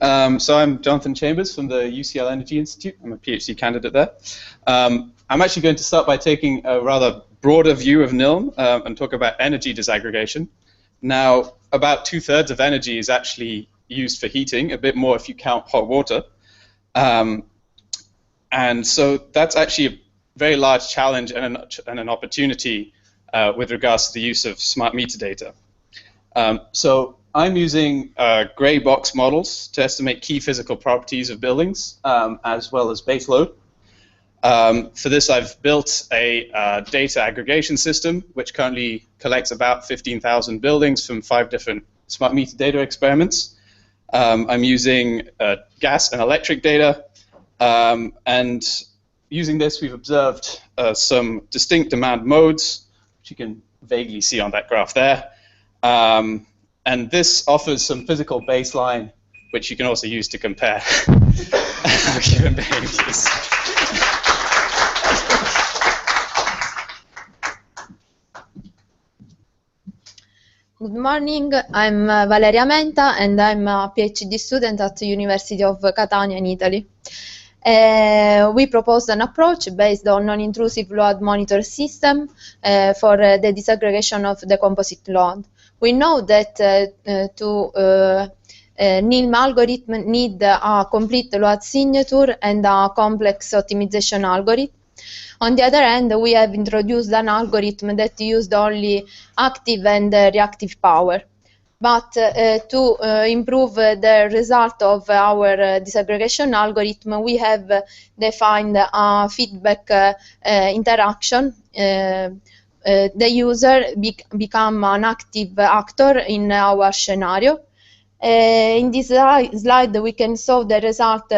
So I'm Jonathan Chambers from the UCL Energy Institute. I'm a PhD candidate there. I'm actually going to start by taking a rather broader view of NILM and talk about energy disaggregation. Now, about 2/3 of energy is actually used for heating, a bit more if you count hot water. And so that's actually a very large challenge and an opportunity with regards to the use of smart meter data. So I'm using gray box models to estimate key physical properties of buildings as well as base load. For this, I've built a data aggregation system which currently collects about 15,000 buildings from 5 different smart meter data experiments. I'm using gas and electric data, and using this, we've observed some distinct demand modes, which you can vaguely see on that graph there. And this offers some physical baseline, which you can also use to compare human behaviors. Good morning, I'm Valeria Menta and I'm a PhD student at the University of Catania in Italy. We proposed an approach based on non-intrusive load monitor system for the disaggregation of the composite load. We know that NILM algorithm need a complete load signature and a complex optimization algorithm. On the other hand, we have introduced an algorithm that used only active and reactive power. But to improve the result of our disaggregation algorithm, we have defined a feedback interaction. The user become an active actor in our scenario. In this slide, we can show the result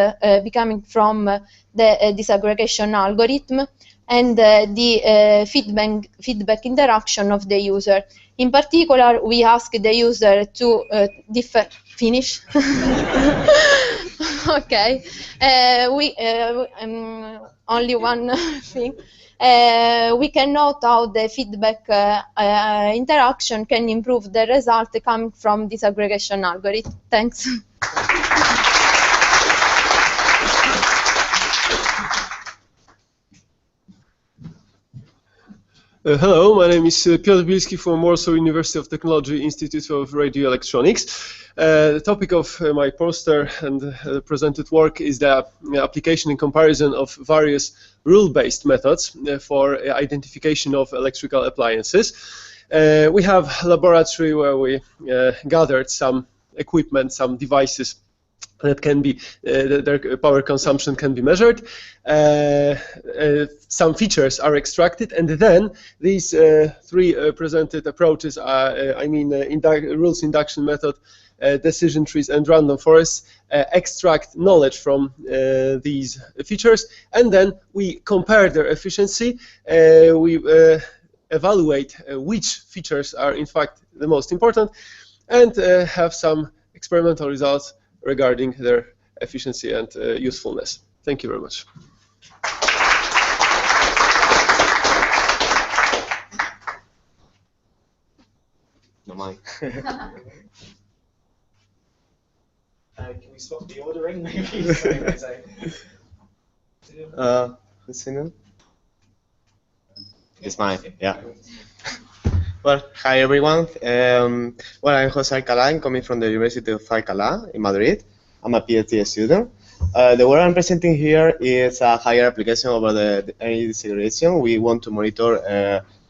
becoming from the disaggregation algorithm and the feedback interaction of the user. In particular, we ask the user to finish. Okay. Only one thing. We can note how the feedback interaction can improve the result coming from disaggregation algorithm. Thanks. Hello, my name is Piotr Bilski from Warsaw University of Technology Institute of Radio Electronics. The topic of my poster and presented work is the application and comparison of various rule-based methods for identification of electrical appliances. We have a laboratory where we gathered some equipment, some devices that can be, their power consumption can be measured. Some features are extracted, and then these 3 presented approaches are, rules induction method, decision trees, and random forests extract knowledge from these features, and then we compare their efficiency. We evaluate which features are in fact the most important, and have some experimental results regarding their efficiency and usefulness. Thank you very much. No mind. Can we swap the ordering, maybe? Who's singing? It's mine, yeah. Well, hi everyone. Well, I'm José Alcalá. I'm coming from the University of Alcalá in Madrid. I'm a PhD student. The work I'm presenting here is a higher application over the energy disaggregation. We want to monitor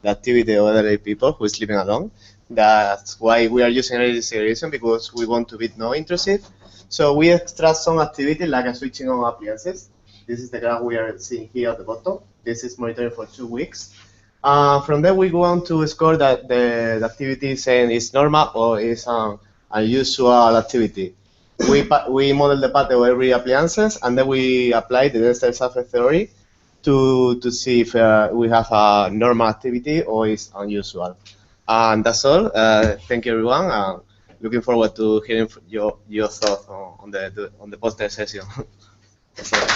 the activity of elderly people who is living alone. That's why we are using energy disaggregation, because we want to be no intrusive. So we extract some activity like a switching on appliances. This is the graph we are seeing here at the bottom. This is monitoring for 2 weeks. From there, we go on to score that the activity saying is normal or is an unusual activity. We model the pattern of every appliances, and then we apply the density surface theory to see if we have a normal activity or is unusual. And that's all. Thank you, everyone. Looking forward to hearing your thoughts on the poster session. That's all.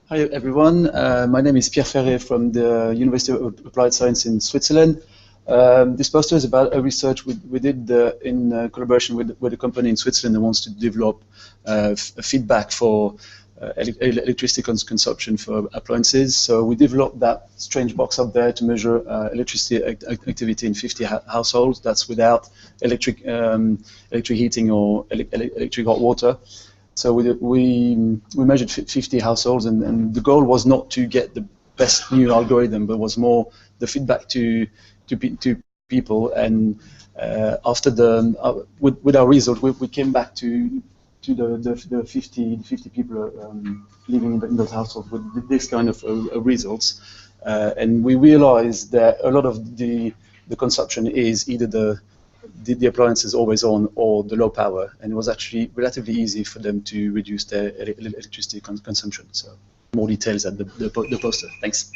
Hi everyone, my name is Pierre Ferré from the University of Applied Science in Switzerland. This poster is about a research we did in collaboration with a company in Switzerland that wants to develop feedback for electricity consumption for appliances. So we developed that strange box up there to measure electricity activity in 50 households. That's without electric heating or electric hot water. So we measured 50 households, and the goal was not to get the best new algorithm, but was more the feedback to people. And after with our result, we came back to the 50 people living in those households with this kind of results, and we realized that a lot of the consumption is either the appliance is always on or the low power, and it was actually relatively easy for them to reduce their electricity consumption. So more details at the poster. Thanks.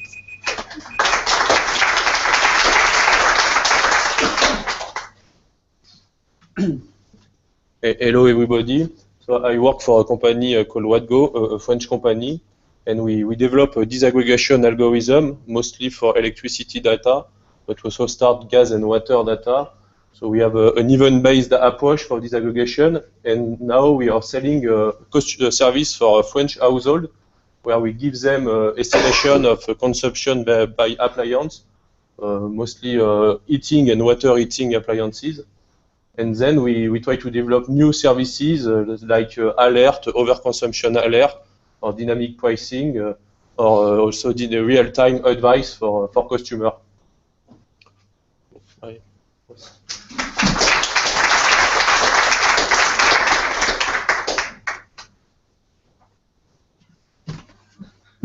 Hello everybody. So I work for a company called WhatGo, a French company, and we develop a disaggregation algorithm mostly for electricity data, but also start gas and water data. So we have an event-based approach for disaggregation, and now we are selling a service for a French household where we give them estimation of consumption by appliance, mostly heating and water heating appliances. And then we try to develop new services like alert, overconsumption alert, or dynamic pricing, or also did a real-time advice for customer.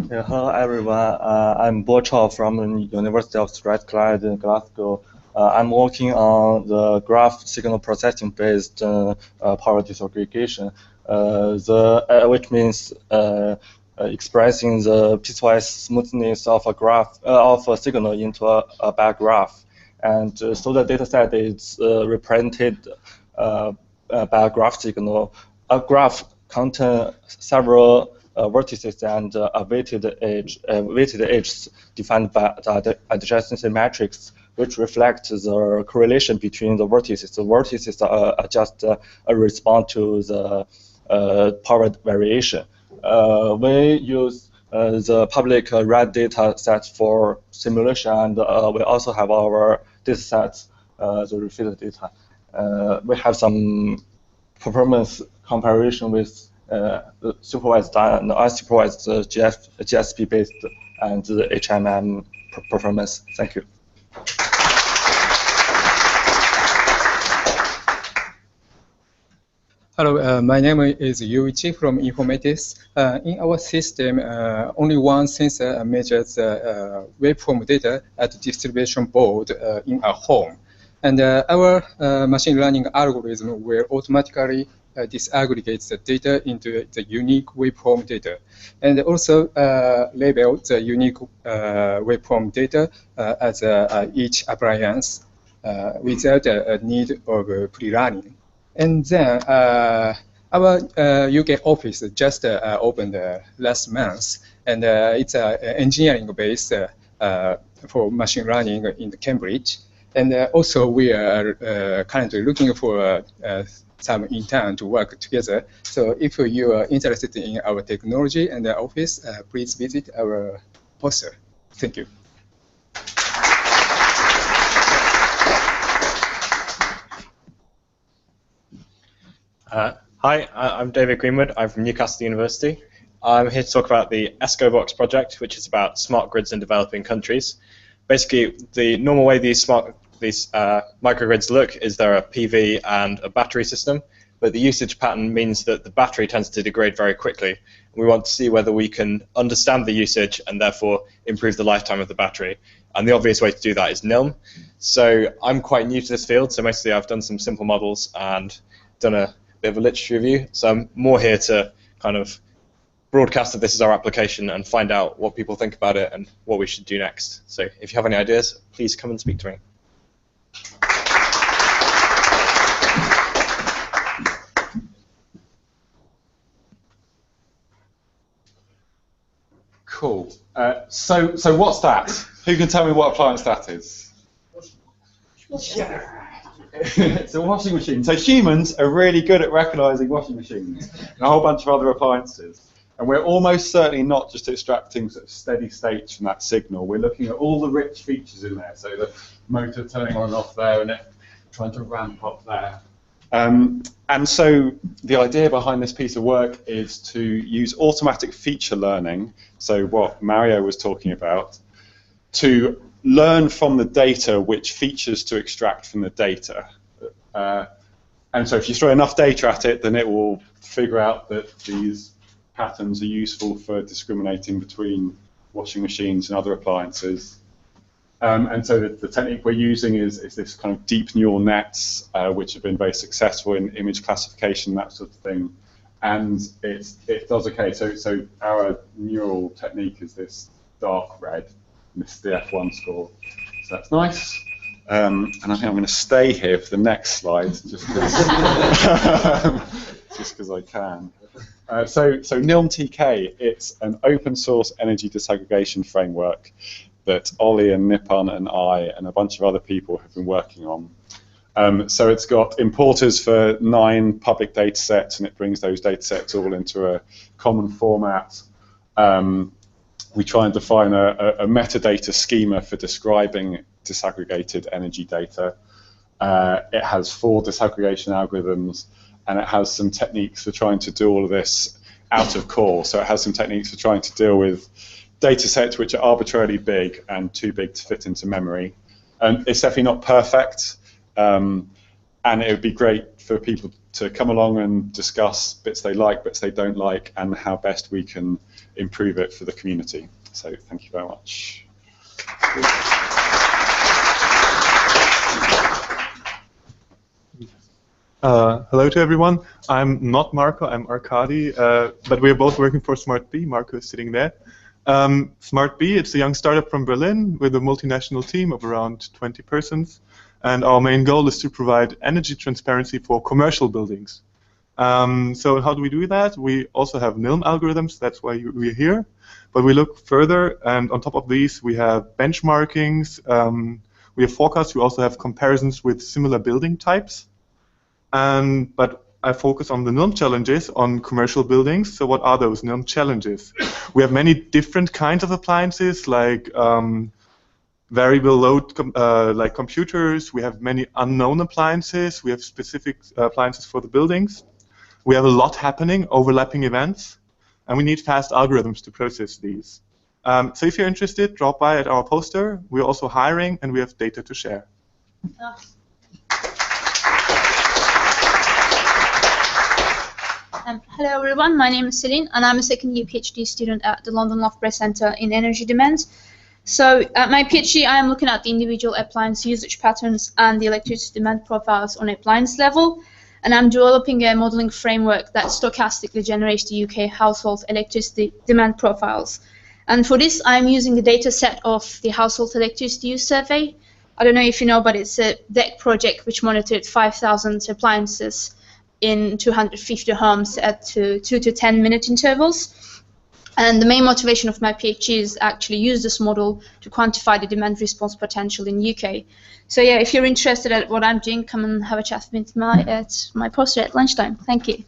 Hello everyone, I'm Bochov from the University of Strathclyde in Glasgow. I'm working on the graph signal processing based power disaggregation, which means expressing the piecewise smoothness of a graph of a signal into a bar graph, and so the data set is represented by a graph signal. A graph contains several vertices and a weighted edge defined by the adjacency matrix, which reflects the correlation between the vertices. The vertices are just a response to the power variation. We use the public RAD data set for simulation, and we also have our data sets, the refit data. We have some performance comparison with supervised and unsupervised GSP based and the HMM performance. Thank you. Hello, my name is Yuichi from Informatics. In our system, only one sensor measures waveform data at the distribution board in a home. And our machine learning algorithm will automatically disaggregate the data into the unique waveform data, and also label the unique waveform data as each appliance without a need of pre-running. And then our UK office just opened last month, and it's engineering base for machine learning in Cambridge. And also we are currently looking for some intern to work together. So if you are interested in our technology and the office, please visit our poster. Thank you. Hi, I'm David Greenwood. I'm from Newcastle University. I'm here to talk about the ESCOBOX project, which is about smart grids in developing countries. Basically, the normal way these microgrids look is there a PV and a battery system, but the usage pattern means that the battery tends to degrade very quickly. We want to see whether we can understand the usage and therefore improve the lifetime of the battery. And the obvious way to do that is NILM. So I'm quite new to this field, so mostly I've done some simple models and done a bit of a literature review. So I'm more here to kind of broadcast that this is our application and find out what people think about it and what we should do next. So if you have any ideas, please come and speak to me. Cool. So what's that? Who can tell me what appliance that is? Yeah. It's a washing machine. So humans are really good at recognizing washing machines and a whole bunch of other appliances. And we're almost certainly not just extracting sort of steady states from that signal. We're looking at all the rich features in there. So the motor turning on and off there and it trying to ramp up there. And so the idea behind this piece of work is to use automatic feature learning, so what Mario was talking about, to learn from the data which features to extract from the data. And so if you throw enough data at it, then it will figure out that these patterns are useful for discriminating between washing machines and other appliances. And so the technique we're using is this kind of deep neural nets, which have been very successful in image classification, that sort of thing. And it does okay. So our neural technique is this dark red. And this is the F1 score. So that's nice. And I think I'm going to stay here for the next slide, just because I can. So Nilmtk, it's an open source energy disaggregation framework that Ollie and Nippon and I and a bunch of other people have been working on. So it's got importers for 9 public data sets, and it brings those data sets all into a common format. We try and define a metadata schema for describing disaggregated energy data. It has 4 disaggregation algorithms, and it has some techniques for trying to do all of this out of core. So it has some techniques for trying to deal with data sets which are arbitrarily big and too big to fit into memory. It's definitely not perfect, and it would be great for people to come along and discuss bits they like, bits they don't like, and how best we can improve it for the community. So thank you very much. Hello to everyone. I'm not Marco, I'm Arkady, but we're both working for SmartB. Marco is sitting there. SmartB, it's a young startup from Berlin with a multinational team of around 20 persons. And our main goal is to provide energy transparency for commercial buildings. So how do we do that? We also have NILM algorithms, that's why we're here. But we look further, and on top of these, we have benchmarkings, we have forecasts, we also have comparisons with similar building types. But I focus on the NILM challenges on commercial buildings. So what are those NILM challenges? We have many different kinds of appliances, like variable load like computers. We have many unknown appliances. We have specific appliances for the buildings. We have a lot happening, overlapping events, and we need fast algorithms to process these. So if you're interested, drop by at our poster. We're also hiring, and we have data to share. Hello everyone, my name is Celine, and I'm a second-year PhD student at the London Loughborough Centre in Energy Demand. So at my PhD, I am looking at the individual appliance usage patterns and the electricity demand profiles on appliance level, and I'm developing a modelling framework that stochastically generates the UK household electricity demand profiles. And for this, I'm using the data set of the Household Electricity Use Survey. I don't know if you know, but it's a DEC project which monitored 5,000 appliances in 250 homes at 2 to 10 minute intervals. And the main motivation of my PhD is actually use this model to quantify the demand response potential in UK. So yeah, if you're interested at what I'm doing, come and have a chat with me at my poster at lunchtime. Thank you.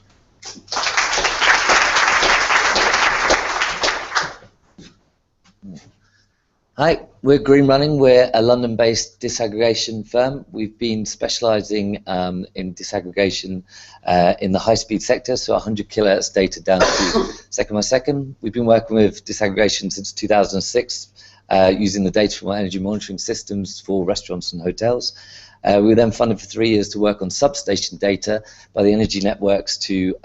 Hi, we're Green Running. We're a London-based disaggregation firm. We've been specialising in disaggregation in the high-speed sector, so 100 kilohertz data down to second by second. We've been working with disaggregation since 2006, using the data from our energy monitoring systems for restaurants and hotels. We were then funded for 3 years to work on substation data by the energy networks to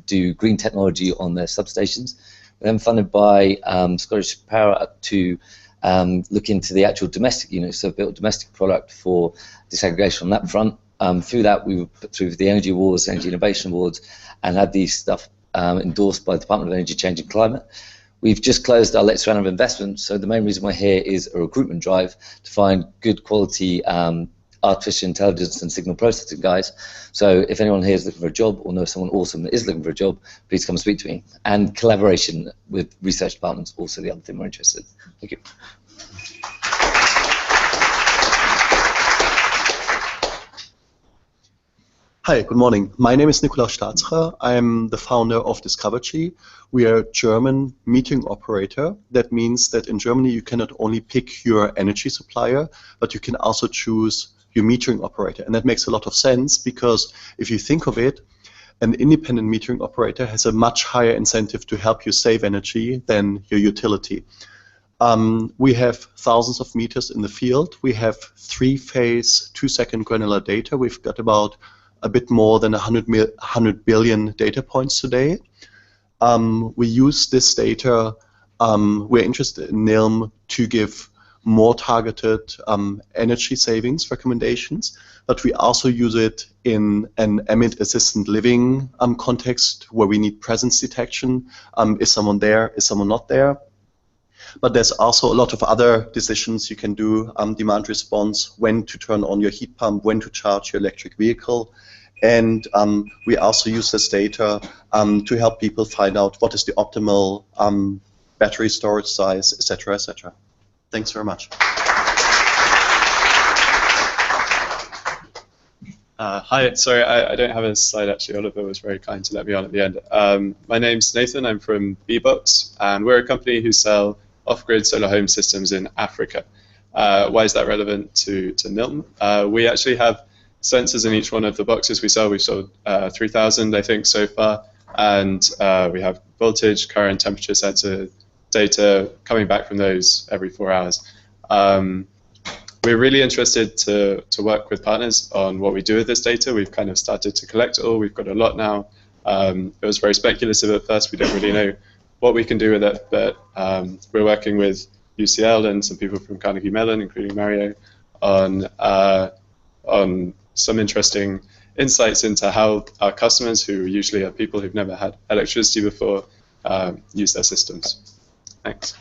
do green technology on their substations. We're then funded by Scottish Power to look into the actual domestic units, so built a domestic product for disaggregation on that front. Through that, we were put through the Energy Awards, Energy Innovation Awards, and had these stuff endorsed by the Department of Energy, Change and Climate. We've just closed our latest round of investment, so the main reason we're here is a recruitment drive to find good quality artificial intelligence and signal processing guys. So if anyone here is looking for a job or knows someone awesome that is looking for a job, please come and speak to me. And collaboration with research departments, also the other thing we're interested in. Thank you. Hi, good morning. My name is Nikolaus Staatscher. I'm the founder of Discovergy. We are a German metering operator. That means that in Germany you cannot only pick your energy supplier, but you can also choose your metering operator. And that makes a lot of sense because if you think of it, an independent metering operator has a much higher incentive to help you save energy than your utility. We have thousands of meters in the field. We have 3-phase, 2-second granular data. We've got about a bit more than 100 billion data points today. We use this data, we're interested in NILM to give more targeted energy savings recommendations, but we also use it in an ambient assisted living context where we need presence detection. Is someone there? Is someone not there? But there's also a lot of other decisions you can do, demand response, when to turn on your heat pump, when to charge your electric vehicle. And we also use this data to help people find out what is the optimal battery storage size, etc., etc. Thanks very much. Hi, sorry, I don't have a slide actually. Oliver was very kind to let me on at the end. My name's Nathan, I'm from Bbox, and we're a company who sell off-grid solar home systems in Africa. Why is that relevant to NILM? We actually have sensors in each one of the boxes we sell. We've sold 3,000, I think, so far, and we have voltage, current, temperature sensor data coming back from those every 4 hours. We're really interested to work with partners on what we do with this data. We've kind of started to collect it all. We've got a lot now. It was very speculative at first. We don't really know what we can do with it, but we're working with UCL and some people from Carnegie Mellon, including Mario, on some interesting insights into how our customers, who usually are people who've never had electricity before, use their systems. Thanks.